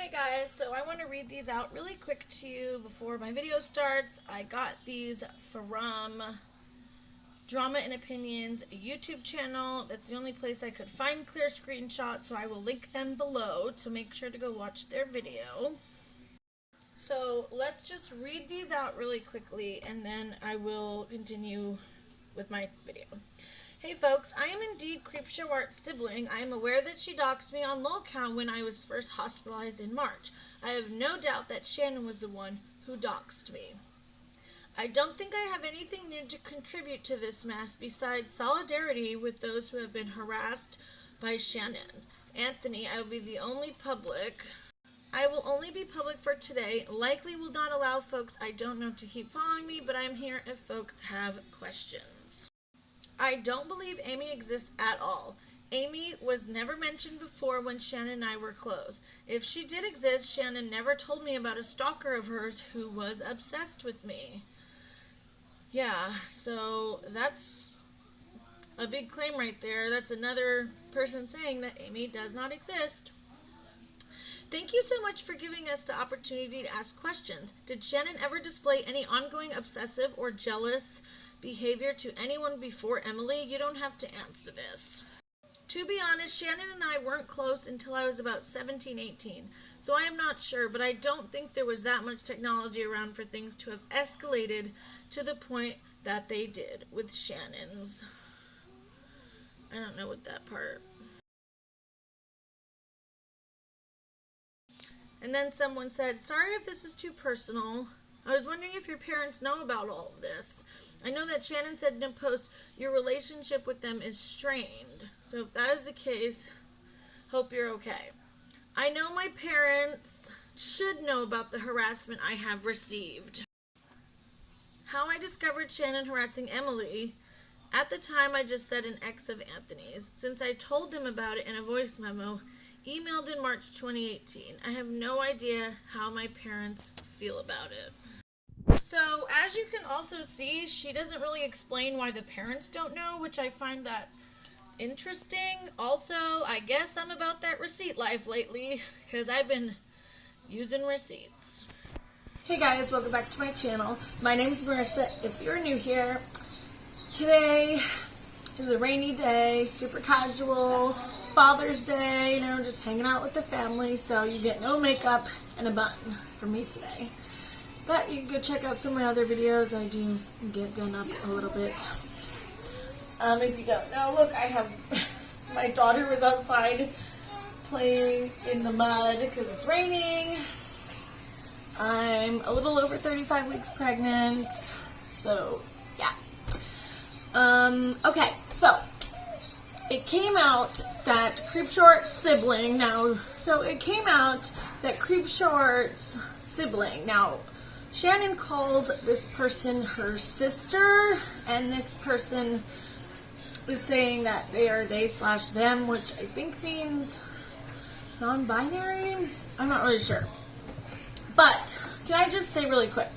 Hey guys, so I want to read these out really quick to you before my video starts. I got these from Drama and Opinions YouTube channel. That's the only place I could find clear screenshots, so I will link them below to make sure to go watch their video. So let's just read these out really quickly and then I will continue with my video. Hey folks, I am indeed Creepshow Art's sibling. I am aware that she doxed me on lolcount when I was first hospitalized in March. I have no doubt that Shannon was the one who doxed me. I don't think I have anything new to contribute to this mess besides solidarity with those who have been harassed by Shannon. Anthony, I will only be public for today. Likely will not allow folks I don't know to keep following me, but I am here if folks have questions. I don't believe Amy exists at all. Amy was never mentioned before when Shannon and I were close. If she did exist, Shannon never told me about a stalker of hers who was obsessed with me. Yeah, so that's a big claim right there. That's another person saying that Amy does not exist. Thank you so much for giving us the opportunity to ask questions. Did Shannon ever display any ongoing obsessive or jealous behavior to anyone before Emily? You don't have to answer this. To be honest, Shannon and I weren't close until I was about 17, 18, so I am not sure, but I don't think there was that much technology around for things to have escalated to the point that they did with Shannon's. I don't know what that part. And then someone said, sorry if this is too personal. I was wondering if your parents know about all of this. I know that Shannon said in a post, your relationship with them is strained. So if that is the case, hope you're okay. I know my parents should know about the harassment I have received. How I discovered Shannon harassing Emily. At the time, I just said an ex of Anthony's. Since I told him about it in a voice memo, emailed in March 2018. I have no idea how my parents feel about it. So, as you can also see, she doesn't really explain why the parents don't know, which I find that interesting. Also, I guess I'm about that receipt life lately, because I've been using receipts. Hey guys, welcome back to my channel. My name is Marissa, if you're new here. Today is a rainy day, super casual, Father's Day, just hanging out with the family, so you get no makeup and a bun from me today. But you can go check out some of my other videos. I do get done up a little bit. If you don't know, look, I have, my daughter was outside playing in the mud because it's raining. I'm a little over 35 weeks pregnant, so yeah. Okay, so it came out that Creepshow Art's sibling, now, Shannon calls this person her sister, and this person is saying that they are they/them, which I think means non-binary? I'm not really sure. But, can I just say really quick,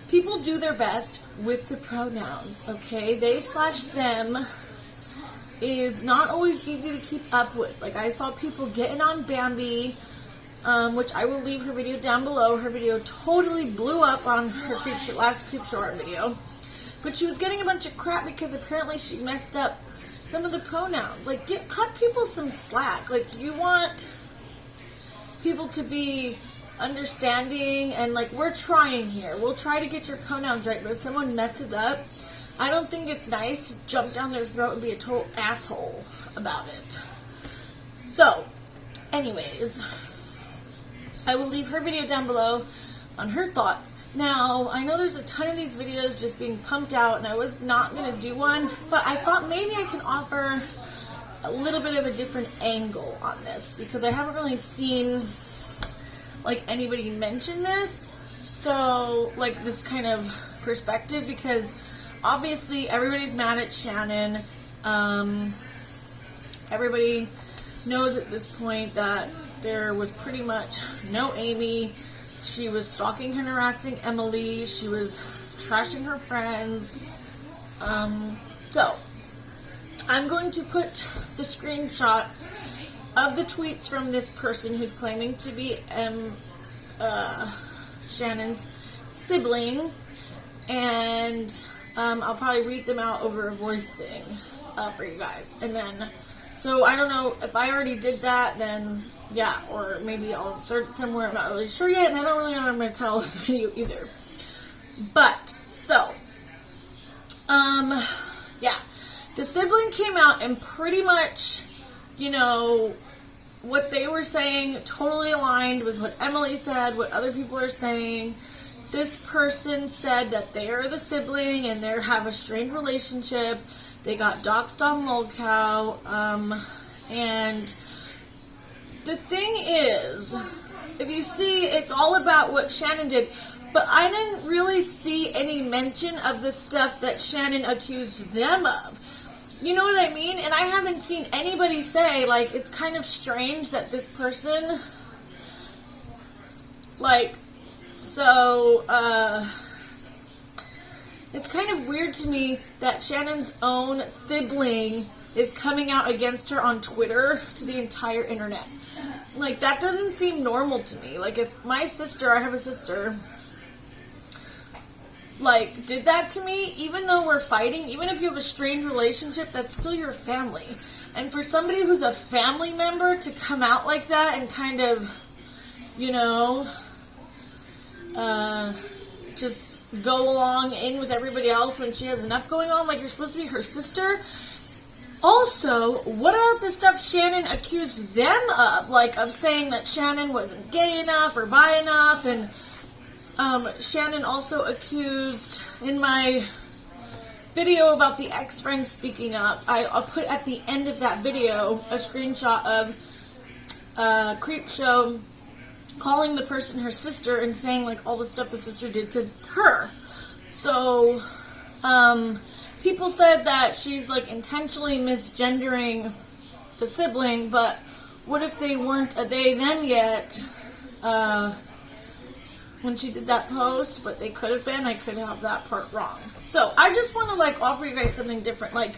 people do their best with the pronouns, okay? They/them is not always easy to keep up with. Like, I saw people getting on Bambi, which I will leave her video down below. Her video totally blew up on her last Creepshow Art video. But she was getting a bunch of crap because apparently she messed up some of the pronouns. Like, cut people some slack. Like, you want people to be understanding, and like, we're trying here. We'll try to get your pronouns right, but if someone messes up, I don't think it's nice to jump down their throat and be a total asshole about it. So, anyways, I will leave her video down below on her thoughts. Now, I know there's a ton of these videos just being pumped out, and I was not going to do one, but I thought maybe I can offer a little bit of a different angle on this, because I haven't really seen, like, anybody mention this, so, like, this kind of perspective, because obviously everybody's mad at Shannon. Everybody knows at this point that there was pretty much no Amy. She was stalking and harassing Emily. She was trashing her friends. So, I'm going to put the screenshots of the tweets from this person who's claiming to be Shannon's sibling, and I'll probably read them out over a voice thing for you guys. And then, so I don't know if I already did that, then yeah, or maybe I'll insert it somewhere. I'm not really sure yet, and I don't really know what I'm going to tell this video either. But, so, yeah, the sibling came out and pretty much, you know, what they were saying totally aligned with what Emily said, what other people are saying. This person said that they are the sibling and they have a strained relationship. They got doxxed on LolCow. And the thing is, if you see, it's all about what Shannon did. But I didn't really see any mention of the stuff that Shannon accused them of. You know what I mean? And I haven't seen anybody say, like, it's kind of strange that this person, like, so, it's kind of weird to me that Shannon's own sibling is coming out against her on Twitter to the entire internet. Like, that doesn't seem normal to me. Like, if my sister, I have a sister, like, did that to me, even though we're fighting, even if you have a strained relationship, that's still your family. And for somebody who's a family member to come out like that and kind of, you know, just go along in with everybody else when she has enough going on, like you're supposed to be her sister. Also, what about the stuff Shannon accused them of? Like, of saying that Shannon wasn't gay enough or bi enough, and Shannon also accused, in my video about the ex-friend speaking up, I'll put at the end of that video a screenshot of Creepshow calling the person her sister and saying, like, all the stuff the sister did to her. So, people said that she's, like, intentionally misgendering the sibling, but what if they weren't a they, them yet, when she did that post, but they could have been. I could have that part wrong. So, I just want to, like, offer you guys something different. Like,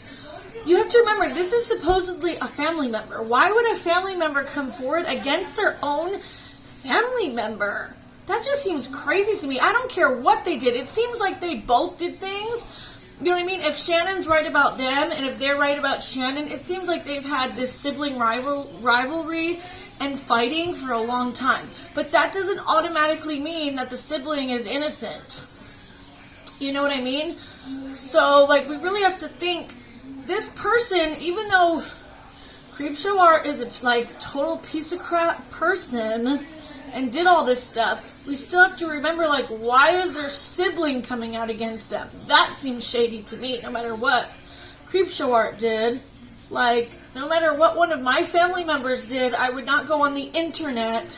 you have to remember, this is supposedly a family member. Why would a family member come forward against their own family member? That just seems crazy to me. I don't care what they did. It seems like they both did things. You know what I mean? If Shannon's right about them, and if they're right about Shannon, it seems like they've had this sibling rivalry and fighting for a long time. But that doesn't automatically mean that the sibling is innocent. You know what I mean? So, like, we really have to think, this person, even though Creepshow Art is a, like, total piece of crap person and did all this stuff, we still have to remember, like, why is their sibling coming out against them? That seems shady to me, no matter what Creepshow Art did. Like, no matter what one of my family members did, I would not go on the internet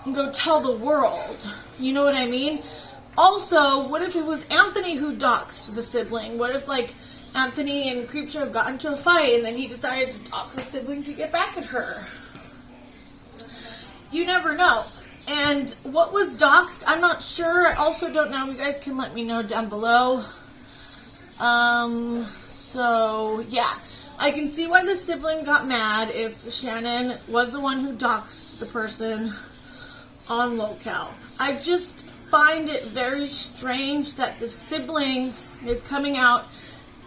and go tell the world. You know what I mean? Also, what if it was Anthony who doxed the sibling? What if, like, Anthony and Creepshow got into a fight and then he decided to dox the sibling to get back at her? You never know. And what was doxed, I'm not sure. I also don't know. You guys can let me know down below. So, yeah. I can see why the sibling got mad if Shannon was the one who doxed the person on LolCow. I just find it very strange that the sibling is coming out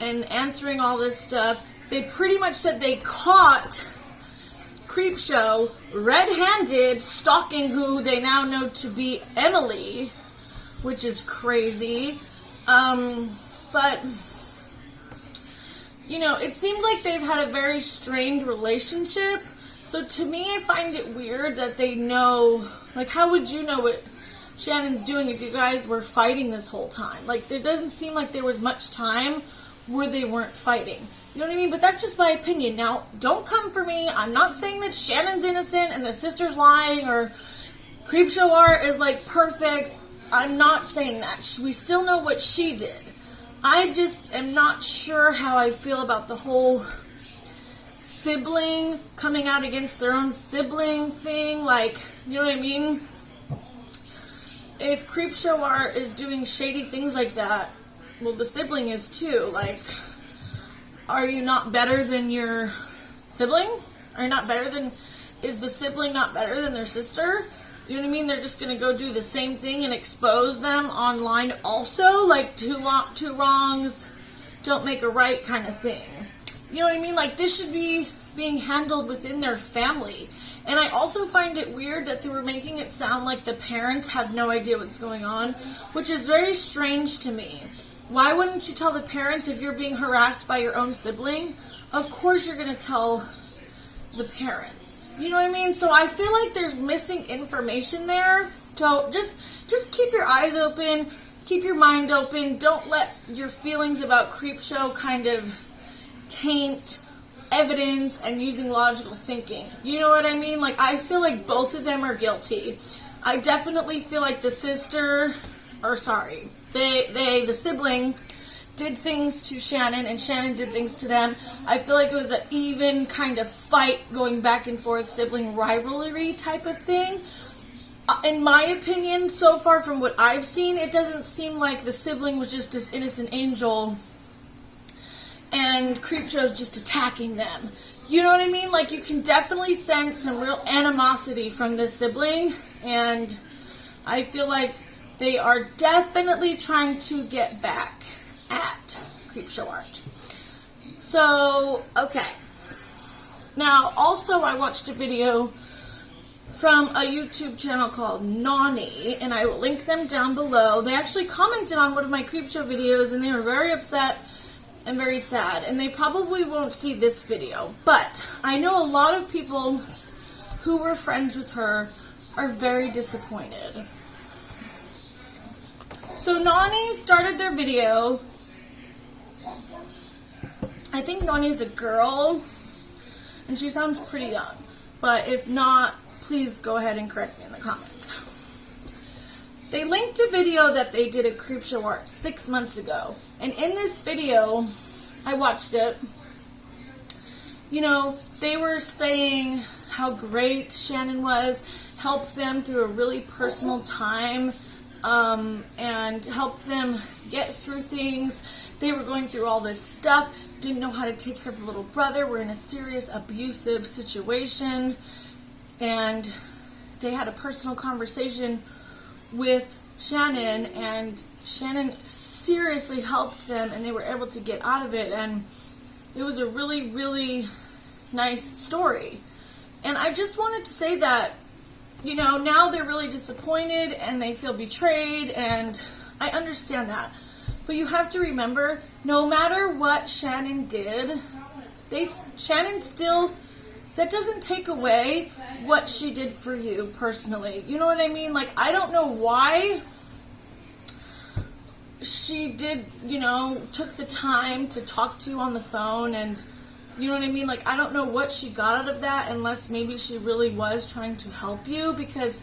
and answering all this stuff. They pretty much said they caught Creepshow red-handed stalking who they now know to be Emily, which is crazy. But you know, it seems like they've had a very strained relationship. So to me, I find it weird that they know, like, how would you know what Shannon's doing if you guys were fighting this whole time? Like, there doesn't seem like there was much time where they weren't fighting. You know what I mean? But that's just my opinion. Now, don't come for me. I'm not saying that Shannon's innocent and the sister's lying or Creepshow Art is, like, perfect. I'm not saying that. We still know what she did. I just am not sure how I feel about the whole sibling coming out against their own sibling thing. Like, you know what I mean? If Creepshow Art is doing shady things like that, well, the sibling is too. Like, are you not better than your sibling? Are you not better than is the sibling not better than their sister? You know what I mean? They're just going to go do the same thing and expose them online also? Like, two wrongs don't make a right kind of thing. You know what I mean? Like, this should be being handled within their family. And I also find it weird that they were making it sound like the parents have no idea what's going on, which is very strange to me. Why wouldn't you tell the parents if you're being harassed by your own sibling? Of course you're going to tell the parents. You know what I mean? So I feel like there's missing information there. So just keep your eyes open, keep your mind open. Don't let your feelings about Creepshow kind of taint evidence and using logical thinking. You know what I mean? Like, I feel like both of them are guilty. I definitely feel like the sibling did things to Shannon, and Shannon did things to them. I feel like it was an even kind of fight going back and forth, sibling rivalry type of thing. In my opinion, so far from what I've seen, it doesn't seem like the sibling was just this innocent angel and Creepshow's just attacking them. You know what I mean? Like, you can definitely sense some real animosity from this sibling, and I feel like they are definitely trying to get back at Creepshow art. So, okay. Now, also, I watched a video from a YouTube channel called Nani, and I will link them down below. They actually commented on one of my Creepshow videos, and they were very upset and very sad, and they probably won't see this video. But I know a lot of people who were friends with her are very disappointed. So Nani started their video. I think Nani's a girl, and she sounds pretty young. But if not, please go ahead and correct me in the comments. They linked a video that they did at Creepshow Art 6 months ago. And in this video, I watched it, you know, they were saying how great Shannon was, helped them through a really personal time, and helped them get through things. They were going through all this stuff, didn't know how to take care of the little brother, were in a serious abusive situation, and they had a personal conversation with Shannon, and Shannon seriously helped them, and they were able to get out of it, and it was a really, really nice story. And I just wanted to say that, you know, now they're really disappointed, and they feel betrayed, and I understand that. But you have to remember, no matter what Shannon did, Shannon still, that doesn't take away what she did for you personally. You know what I mean? Like, I don't know why she did, you know, took the time to talk to you on the phone, and you know what I mean? Like, I don't know what she got out of that, unless maybe she really was trying to help you, because,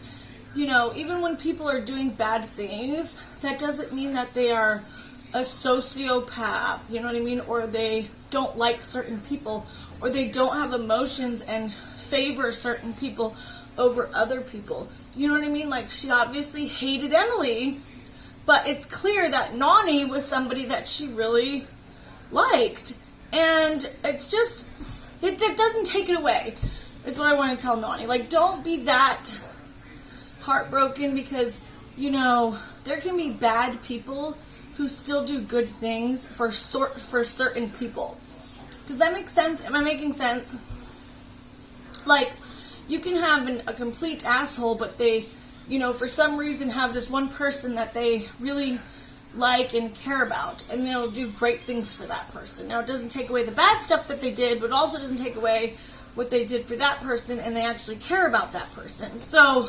you know, even when people are doing bad things, that doesn't mean that they are a sociopath, you know what I mean? Or they don't like certain people, or they don't have emotions and favor certain people over other people. You know what I mean? Like, she obviously hated Emily, but it's clear that Nawnii was somebody that she really liked. And it's just, it doesn't take it away, is what I want to tell Nawnii. Like, don't be that heartbroken, because, you know, there can be bad people who still do good things for certain people. Does that make sense? Am I making sense? Like, you can have a complete asshole, but they, you know, for some reason have this one person that they really like and care about, and they'll do great things for that person. Now, it doesn't take away the bad stuff that they did, but also doesn't take away what they did for that person, and they actually care about that person. So,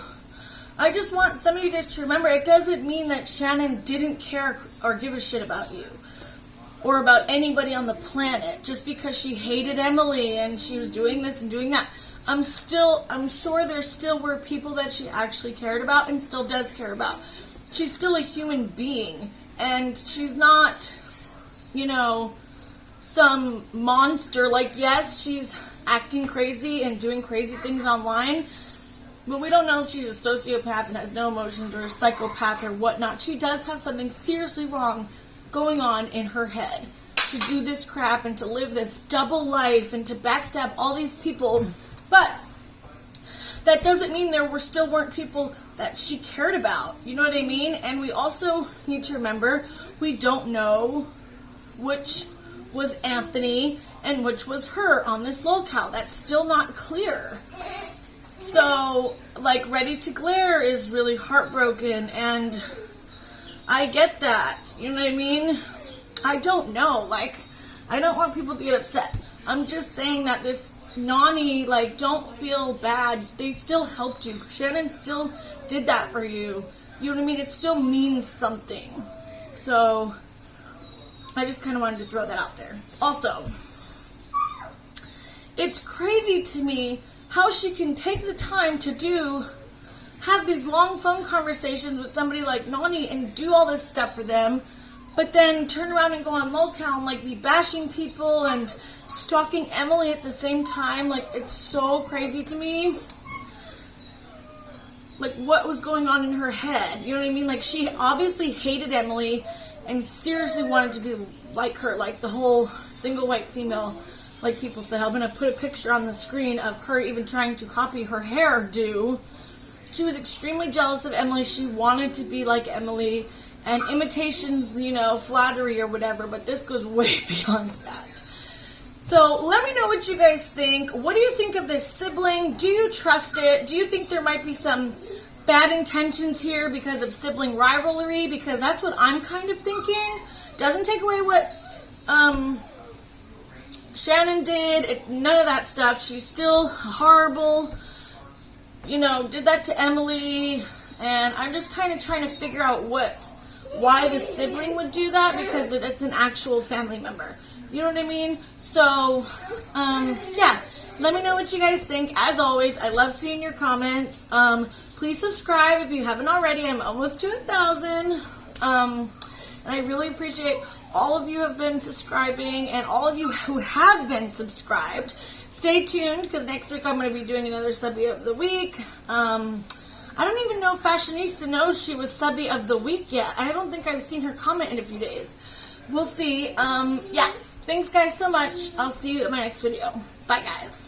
I just want some of you guys to remember, it doesn't mean that Shannon didn't care or give a shit about you, or about anybody on the planet, just because she hated Emily and she was doing this and doing that. I'm sure there still were people that she actually cared about and still does care about. She's still a human being, and she's not, you know, some monster. Like, yes, she's acting crazy and doing crazy things online, but we don't know if she's a sociopath and has no emotions, or a psychopath or whatnot. She does have something seriously wrong going on in her head to do this crap and to live this double life and to backstab all these people. But that doesn't mean there weren't people that she cared about. You know what I mean? And we also need to remember, we don't know which was Anthony and which was her on this locale. That's still not clear. So, like, Ready to Glare is really heartbroken, and I get that. You know what I mean? I don't know. Like, I don't want people to get upset. I'm just saying that this Nawnii, like, don't feel bad. They still helped you. Shannon still did that for you. You know what I mean? It still means something. So, I just kind of wanted to throw that out there. Also, it's crazy to me how she can take the time to have these long phone conversations with somebody like Nani and do all this stuff for them, but then turn around and go on locale and, like, be bashing people and stalking Emily at the same time. Like, it's so crazy to me. Like, what was going on in her head? You know what I mean? Like, she obviously hated Emily and seriously wanted to be like her, like the whole single white female, like people say. I'm going to put a picture on the screen of her even trying to copy her hairdo. She was extremely jealous of Emily. She wanted to be like Emily, and imitations, you know, flattery or whatever, but this goes way beyond that. So let me know what you guys think. What do you think of this sibling? Do you trust it? Do you think there might be some bad intentions here because of sibling rivalry? Because that's what I'm kind of thinking. Doesn't take away what Shannon did. None of that stuff. She's still horrible. You know, did that to Emily. And I'm just kind of trying to figure out why the sibling would do that, because it's an actual family member. You know what I mean? So, yeah. Let me know what you guys think. As always, I love seeing your comments. Please subscribe if you haven't already. I'm almost to 1,000. And I really appreciate all of you who have been subscribing and all of you who have been subscribed. Stay tuned, because next week I'm going to be doing another Subby of the Week. I don't even know if Fashionista knows she was Subby of the Week yet. I don't think I've seen her comment in a few days. We'll see. Yeah. Thanks, guys, so much. I'll see you in my next video. Bye, guys.